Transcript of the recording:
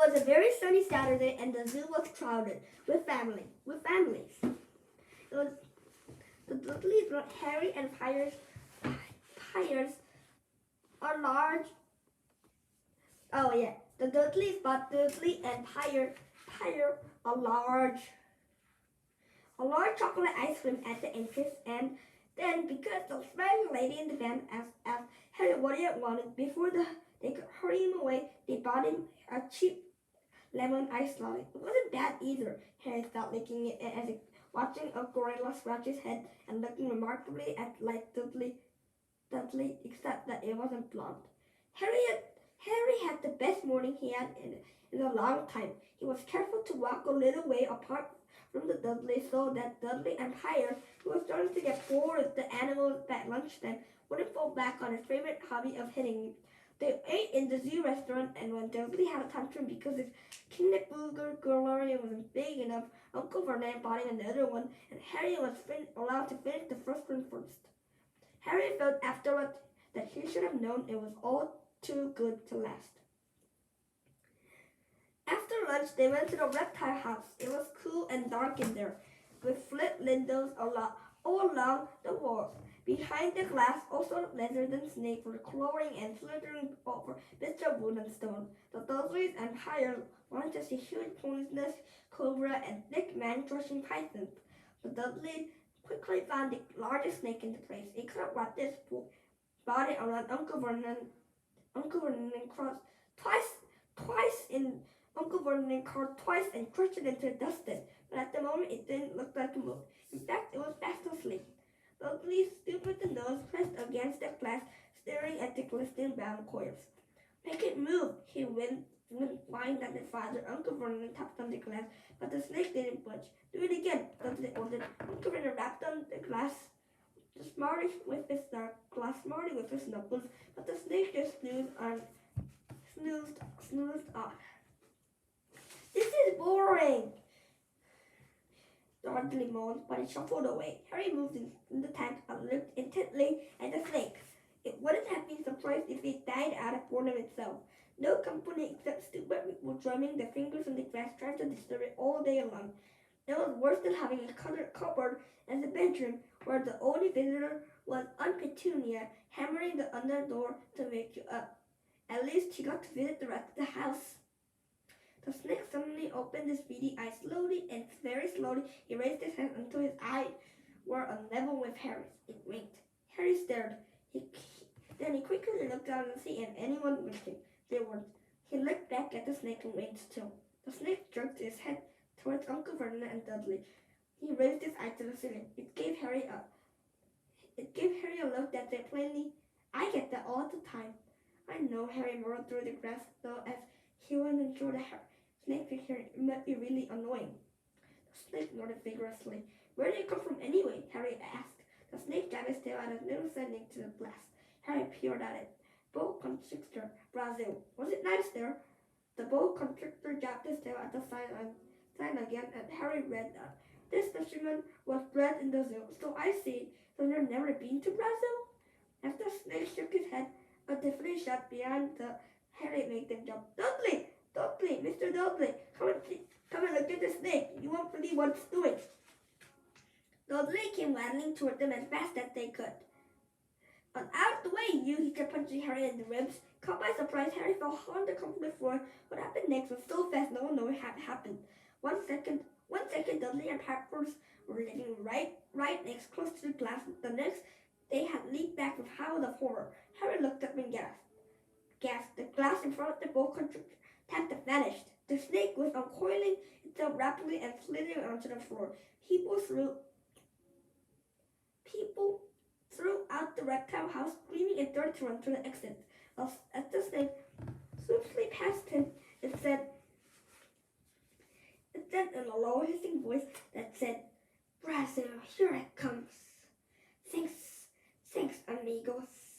was a very sunny Saturday, and the zoo was crowded with families. It was the Dudleys brought Harry and Pyers are large. Oh yeah, the Dudleys bought Dudley and Pyre a large chocolate ice cream at the entrance, and then because the smiling lady in the van asked Harry what he wanted before they could hurry him away, they bought him a cheap lemon ice latte. It wasn't bad either. Harry thought, licking it as if watching a gorilla scratch his head and looking remarkably like Dudley, except that it wasn't blonde. Harry had the best morning he had in a long time. He was careful to walk a little way apart from the Dudleys so that Dudley and Pyre, who was starting to get bored with the animals at lunchtime, wouldn't fall back on his favorite hobby of hitting. They ate in the zoo restaurant, and when Dudley had a tantrum because his Kinderburger Galleria wasn't big enough, Uncle Vernon bought him another one, and Harry was allowed to finish the first one first. Harry felt afterward that he should have known it was all too good to last. After lunch, they went to the reptile house. It was cool and dark in there, with flint windows all along the walls. Behind the glass, all sorts of lizards and snakes were crawling and slithering over bits of wood and stone. The Dudleys and Pyre wanted to see huge poisonous cobra and thick man-crushing pythons. The Dudleys quickly found the largest snake in the place. It could have wrapped its body around Uncle Vernon and crossed twice in Uncle Vernon crawled twice and crushed it into dust. But at the moment, it didn't look like a move. In fact, it was fast asleep. Dudley stood with the nose pressed against the glass, staring at the glistening brown coils. "Make it move," he whined at his father. Uncle Vernon tapped on the glass, but the snake didn't budge. "Do it again," Dudley ordered. Uncle Vernon rapped on the glass, smarty with his knuckles, but the snake just snoozed on. "This is boring," Dudley moaned, but he shuffled away. Harry moved in the tank and looked intently at the snake. It wouldn't have been surprised if it died out of boredom itself. No company except stupid people drumming their fingers on the grass trying to disturb it all day long. It was worse than having a cupboard as a bedroom where the only visitor was Aunt Petunia hammering the under door to wake you up. At least he got to visit the rest of the house. The snake suddenly opened his beady eyes slowly, and very slowly he raised his hand until his eyes were on level with Harry's. It winked. Harry stared. Then he quickly looked down to see if anyone winking. There weren't. He looked back at the snake and winked too. The snake jerked his head towards Uncle Vernon and Dudley. He raised his eyes to the ceiling. It gave Harry a look that said plainly, "I get that all the time." "I know," Harry murmured through the grass, though as he wasn't sure the snake figure it might be really annoying. The snake nodded vigorously. "Where did you come from anyway?" Harry asked. The snake jabbed his tail at a little sending to the glass. Harry peered at it. "Boa constrictor, Brazil. Was it nice there?" The boa constrictor jabbed his tail at the sign again, and Harry read that this specimen was bred in the zoo. "So I see. So you've never been to Brazil?" As the snake shook his head, a deafening shout behind Harry made them jump. "Dudley! Dudley! Mr. Dudley! Come and look at the snake. You won't believe what it's doing." Dudley came waddling toward them as fast as they could. "Out of the way, you!" he kept punching Harry in the ribs. Caught by surprise, Harry fell on the concrete floor. What happened next was so fast no one knew what had happened. One second, Dudley and Peppers were living right next, close to the glass. The next, they had leaped back with howls of horror. Harry looked up and gasped. The glass in front of the boa constrictor had vanished. The snake was uncoiling itself rapidly and slithering onto the floor. People throughout the reptile house, screaming and started to run to the exit. As the snake swiftly passed him, it said in a low hissing voice that said, "Brazil, here it comes. Thanks, amigos."